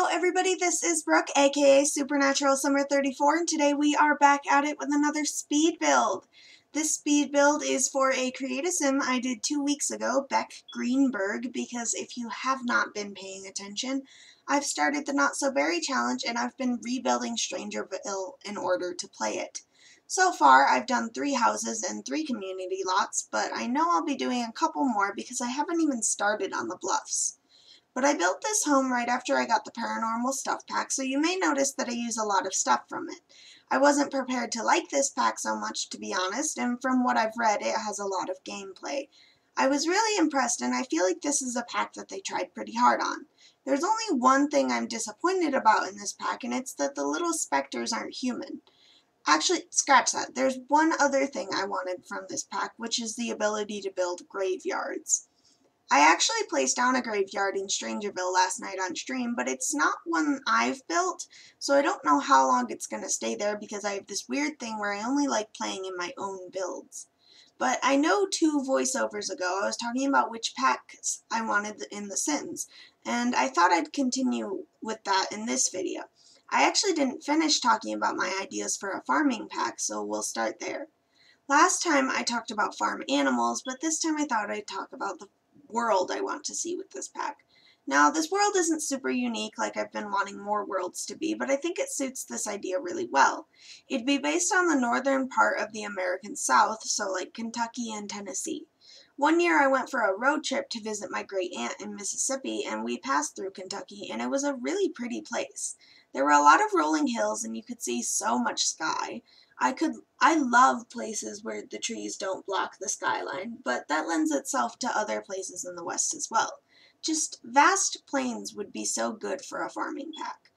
Hello everybody, this is Brooke, aka Supernatural Summer 34, and today we are back at it with another speed build. This speed build is for a create-a sim I did 2 weeks ago, Beck Greenburg, because if you have not been paying attention, I've started the Not So Berry Challenge and I've been rebuilding Strangerville in order to play it. So far, I've done 3 houses and 3 community lots, but I know I'll be doing a couple more because I haven't even started on the bluffs. But I built this home right after I got the paranormal stuff pack, so you may notice that I use a lot of stuff from it. I wasn't prepared to like this pack so much, to be honest, and from what I've read, it has a lot of gameplay. I was really impressed, and I feel like this is a pack that they tried pretty hard on. There's only one thing I'm disappointed about in this pack, and it's that the little specters aren't human. Actually, scratch that. There's one other thing I wanted from this pack, which is the ability to build graveyards. I actually placed down a graveyard in Strangerville last night on stream, but it's not one I've built, so I don't know how long it's going to stay there because I have this weird thing where I only like playing in my own builds. But I know 2 voiceovers ago I was talking about which packs I wanted in The Sims, and I thought I'd continue with that in this video. I actually didn't finish talking about my ideas for a farming pack, so we'll start there. Last time I talked about farm animals, but this time I thought I'd talk about the world I want to see with this pack. Now, this world isn't super unique like I've been wanting more worlds to be, but I think it suits this idea really well. It'd be based on the northern part of the American South, so like Kentucky and Tennessee. One year I went for a road trip to visit my great aunt in Mississippi, and we passed through Kentucky, and it was a really pretty place. There were a lot of rolling hills, and you could see so much sky. I love places where the trees don't block the skyline, but that lends itself to other places in the West as well. Just vast plains would be so good for a farming pack.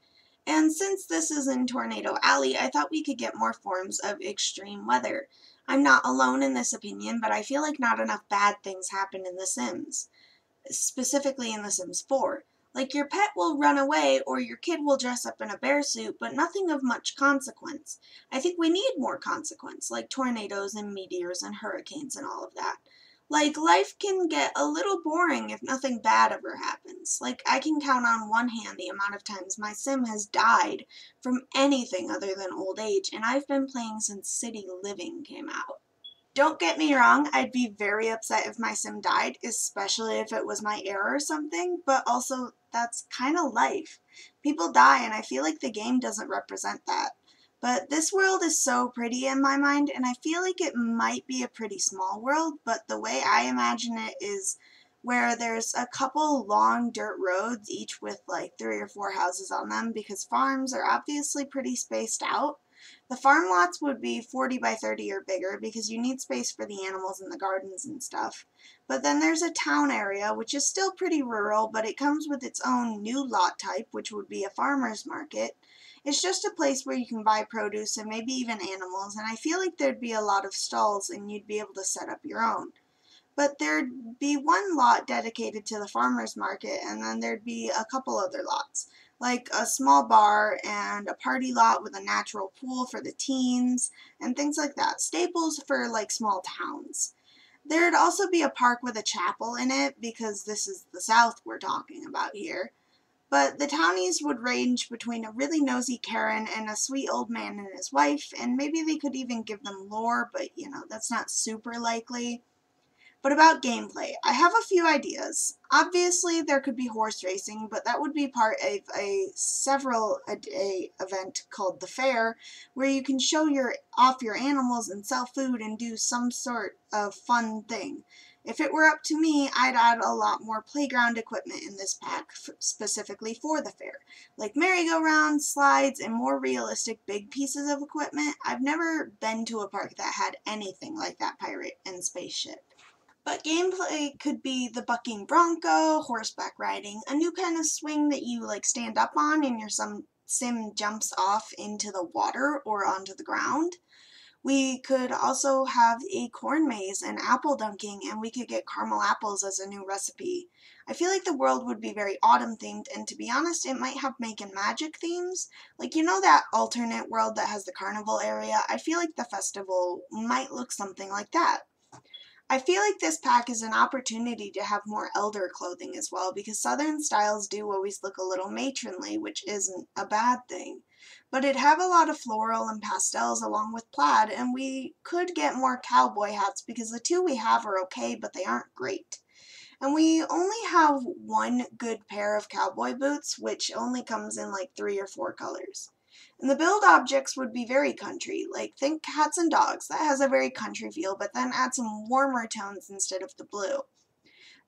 And since this is in Tornado Alley, I thought we could get more forms of extreme weather. I'm not alone in this opinion, but I feel like not enough bad things happen in The Sims, specifically in The Sims 4. Like your pet will run away or your kid will dress up in a bear suit, but nothing of much consequence. I think we need more consequence, like tornadoes and meteors and hurricanes and all of that. Like, life can get a little boring if nothing bad ever happens. Like, I can count on one hand the amount of times my sim has died from anything other than old age, and I've been playing since City Living came out. Don't get me wrong, I'd be very upset if my sim died, especially if it was my heir or something, but also that's kind of life. People die and I feel like the game doesn't represent that. But this world is so pretty in my mind, and I feel like it might be a pretty small world, but the way I imagine it is where there's a couple long dirt roads, each with like 3 or 4 houses on them, because farms are obviously pretty spaced out. The farm lots would be 40 by 30 or bigger because you need space for the animals and the gardens and stuff. But then there's a town area, which is still pretty rural, but it comes with its own new lot type, which would be a farmer's market. It's just a place where you can buy produce and maybe even animals, and I feel like there'd be a lot of stalls and you'd be able to set up your own. But there'd be one lot dedicated to the farmer's market, and then there'd be a couple other lots, like a small bar and a party lot with a natural pool for the teens, and things like that. Staples for like small towns. There'd also be a park with a chapel in it, because this is the South we're talking about here. But the townies would range between a really nosy Karen and a sweet old man and his wife, and maybe they could even give them lore, but you know, that's not super likely. But about gameplay, I have a few ideas. Obviously, there could be horse racing, but that would be part of a several-a-day event called the Fair, where you can show off your animals and sell food and do some sort of fun thing. If it were up to me, I'd add a lot more playground equipment in this pack, specifically for the fair, like merry-go-rounds, slides, and more realistic big pieces of equipment. I've never been to a park that had anything like that pirate and spaceship. But gameplay could be the bucking bronco, horseback riding, a new kind of swing that you like stand up on and your sim jumps off into the water or onto the ground. We could also have a corn maze and apple dunking, and we could get caramel apples as a new recipe. I feel like the world would be very autumn themed, and to be honest, it might have make and magic themes. Like, you know that alternate world that has the carnival area? I feel like the festival might look something like that. I feel like this pack is an opportunity to have more elder clothing as well, because Southern styles do always look a little matronly, which isn't a bad thing. But it'd have a lot of floral and pastels along with plaid, and we could get more cowboy hats because the two we have are okay, but they aren't great. And we only have one good pair of cowboy boots, which only comes in like 3 or 4 colors. And the build objects would be very country, like think cats and dogs. That has a very country feel, but then add some warmer tones instead of the blue.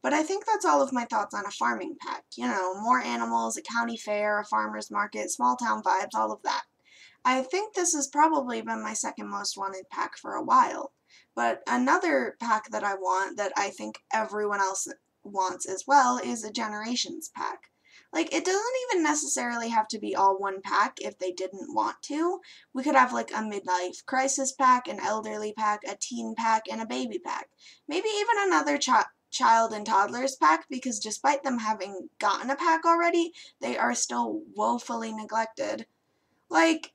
But I think that's all of my thoughts on a farming pack. You know, more animals, a county fair, a farmer's market, small town vibes, all of that. I think this has probably been my second most wanted pack for a while. But another pack that I want, that I think everyone else wants as well, is a Generations pack. Like, it doesn't even necessarily have to be all one pack if they didn't want to. We could have like a midlife crisis pack, an elderly pack, a teen pack, and a baby pack. Maybe even another child and toddlers pack, because despite them having gotten a pack already, they are still woefully neglected. Like,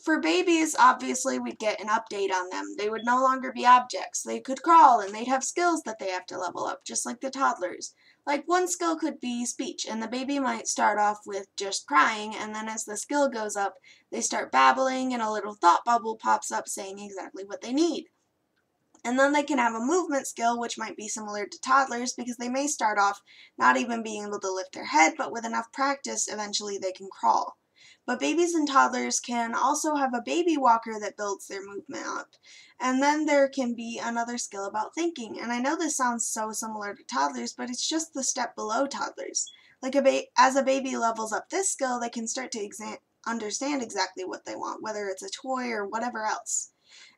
for babies, obviously, we'd get an update on them. They would no longer be objects. They could crawl, and they'd have skills that they have to level up, just like the toddlers. Like, one skill could be speech, and the baby might start off with just crying, and then as the skill goes up, they start babbling, and a little thought bubble pops up saying exactly what they need. And then they can have a movement skill, which might be similar to toddlers, because they may start off not even being able to lift their head, but with enough practice, eventually they can crawl. But babies and toddlers can also have a baby walker that builds their movement up. And then there can be another skill about thinking. And I know this sounds so similar to toddlers, but it's just the step below toddlers. Like as a baby levels up this skill, they can start to understand exactly what they want, whether it's a toy or whatever else.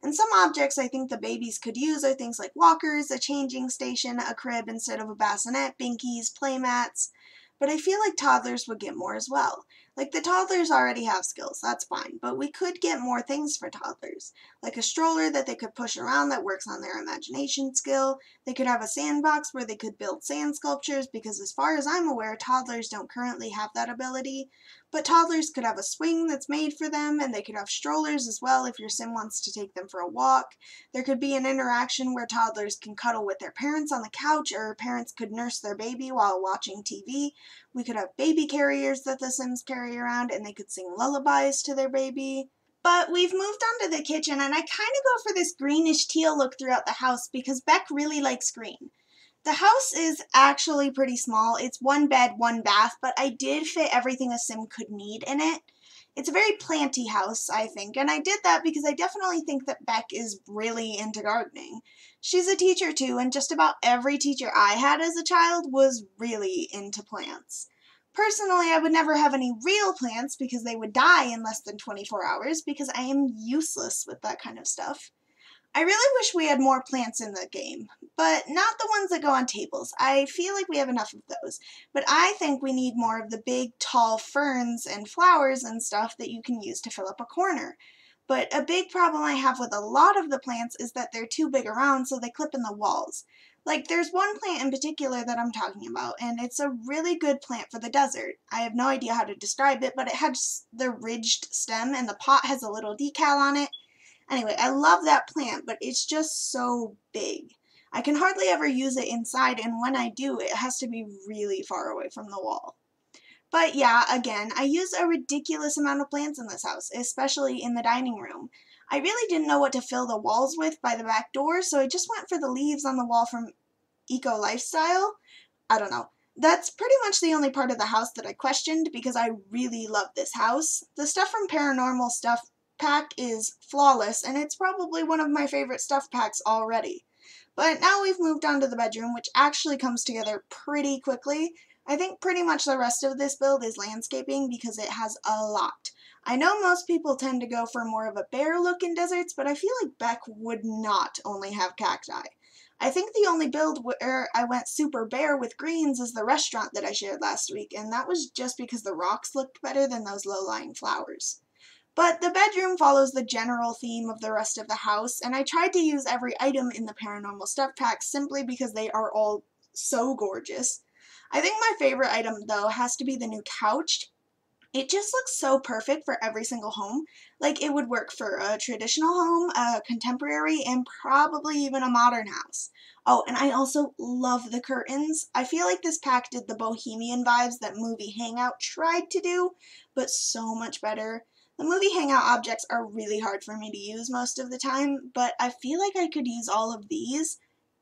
And some objects I think the babies could use are things like walkers, a changing station, a crib instead of a bassinet, binkies, playmats. But I feel like toddlers would get more as well. Like, the toddlers already have skills, that's fine, but we could get more things for toddlers. Like a stroller that they could push around that works on their imagination skill. They could have a sandbox where they could build sand sculptures, because as far as I'm aware, toddlers don't currently have that ability. But toddlers could have a swing that's made for them, and they could have strollers as well if your sim wants to take them for a walk. There could be an interaction where toddlers can cuddle with their parents on the couch, or parents could nurse their baby while watching TV. We could have baby carriers that the Sims carry around, and they could sing lullabies to their baby. But we've moved on to the kitchen, and I kind of go for this greenish teal look throughout the house because Beck really likes green. The house is actually pretty small. It's 1 bed, 1 bath, but I did fit everything a sim could need in it. It's a very planty house, I think, and I did that because I definitely think that Beck is really into gardening. She's a teacher too, and just about every teacher I had as a child was really into plants. Personally, I would never have any real plants because they would die in less than 24 hours because I am useless with that kind of stuff. I really wish we had more plants in the game, but not the ones that go on tables. I feel like we have enough of those, but I think we need more of the big, tall ferns and flowers and stuff that you can use to fill up a corner. But a big problem I have with a lot of the plants is that they're too big around, so they clip in the walls. Like, there's one plant in particular that I'm talking about, and it's a really good plant for the desert. I have no idea how to describe it, but it has the ridged stem, and the pot has a little decal on it. Anyway, I love that plant, but it's just so big. I can hardly ever use it inside, and when I do, it has to be really far away from the wall. But yeah, again, I use a ridiculous amount of plants in this house, especially in the dining room. I really didn't know what to fill the walls with by the back door, so I just went for the leaves on the wall from Eco Lifestyle. I don't know. That's pretty much the only part of the house that I questioned because I really love this house. The stuff from Paranormal Stuff pack is flawless, and it's probably one of my favorite stuff packs already. But now we've moved on to the bedroom, which actually comes together pretty quickly. I think pretty much the rest of this build is landscaping because it has a lot. I know most people tend to go for more of a bare look in deserts, but I feel like Beck would not only have cacti. I think the only build where I went super bare with greens is the restaurant that I shared last week, and that was just because the rocks looked better than those low-lying flowers. But the bedroom follows the general theme of the rest of the house, and I tried to use every item in the Paranormal Stuff pack simply because they are all so gorgeous. I think my favorite item, though, has to be the new couch. It just looks so perfect for every single home. Like, it would work for a traditional home, a contemporary, and probably even a modern house. Oh, and I also love the curtains. I feel like this pack did the bohemian vibes that Movie Hangout tried to do, but so much better. The Movie Hangout objects are really hard for me to use most of the time, but I feel like I could use all of these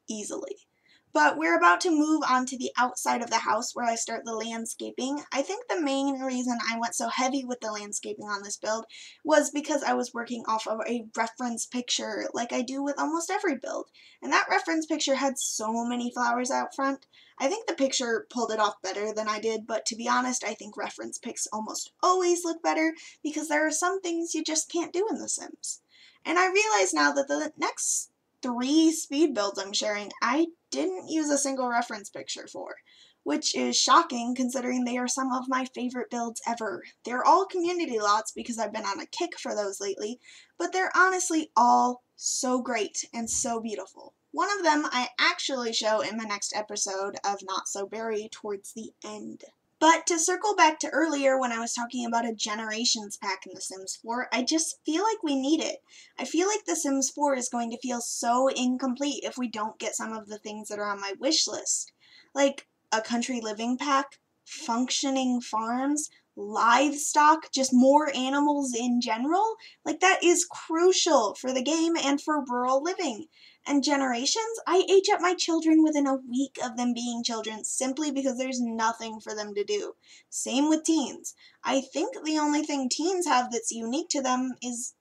easily. But we're about to move on to the outside of the house where I start the landscaping. I think the main reason I went so heavy with the landscaping on this build was because I was working off of a reference picture like I do with almost every build. And that reference picture had so many flowers out front. I think the picture pulled it off better than I did, but to be honest, I think reference pics almost always look better because there are some things you just can't do in The Sims. And I realize now that the next 3 speed builds I'm sharing, I didn't use a single reference picture for, which is shocking considering they are some of my favorite builds ever. They're all community lots because I've been on a kick for those lately, but they're honestly all so great and so beautiful. One of them I actually show in my next episode of Not So Berry towards the end. But to circle back to earlier when I was talking about a generations pack in The Sims 4, I just feel like we need it. I feel like The Sims 4 is going to feel so incomplete if we don't get some of the things that are on my wish list. Like a country living pack, functioning farms, livestock, just more animals in general. Like, that is crucial for the game and for rural living. And generations, I age up my children within a week of them being children simply because there's nothing for them to do. Same with teens. I think the only thing teens have that's unique to them is,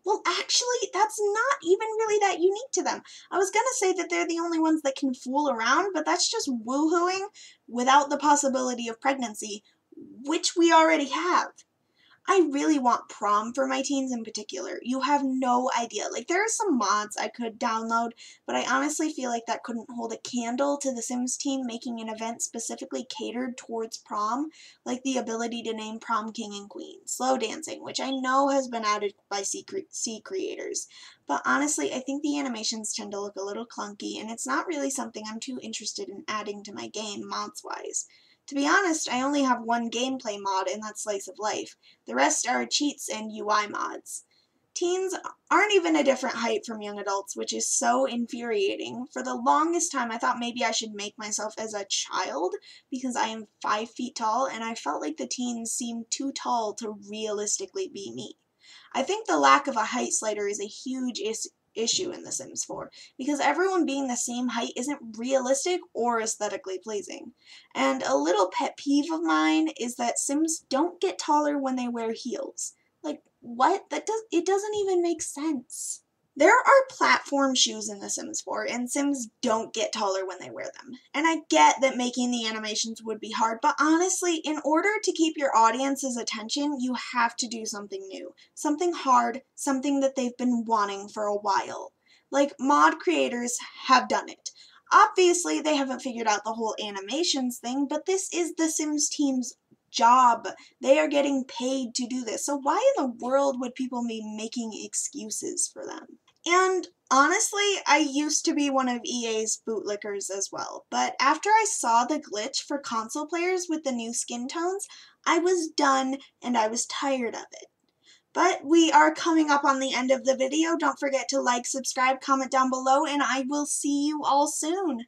well, actually, that's not even really that unique to them. I was gonna say that they're the only ones that can fool around, but that's just woohooing without the possibility of pregnancy, which we already have. I really want prom for my teens in particular. You have no idea. Like, there are some mods I could download, but I honestly feel like that couldn't hold a candle to the Sims team making an event specifically catered towards prom, like the ability to name prom king and queen, slow dancing, which I know has been added by C creators. But honestly, I think the animations tend to look a little clunky, and it's not really something I'm too interested in adding to my game mods-wise. To be honest, I only have one gameplay mod, and that's Slice of Life. The rest are cheats and UI mods. Teens aren't even a different height from young adults, which is so infuriating. For the longest time, I thought maybe I should make myself as a child because I am 5 feet tall, and I felt like the teens seemed too tall to realistically be me. I think the lack of a height slider is a huge issue in The Sims 4, because everyone being the same height isn't realistic or aesthetically pleasing. And a little pet peeve of mine is that Sims don't get taller when they wear heels. Like, what? It doesn't even make sense. There are platform shoes in The Sims 4, and Sims don't get taller when they wear them. And I get that making the animations would be hard, but honestly, in order to keep your audience's attention, you have to do something new. Something hard, something that they've been wanting for a while. Like, mod creators have done it. Obviously, they haven't figured out the whole animations thing, but this is the Sims team's job. They are getting paid to do this. So why in the world would people be making excuses for them? And honestly, I used to be one of EA's bootlickers as well, but after I saw the glitch for console players with the new skin tones, I was done and I was tired of it. But we are coming up on the end of the video. Don't forget to like, subscribe, comment down below, and I will see you all soon.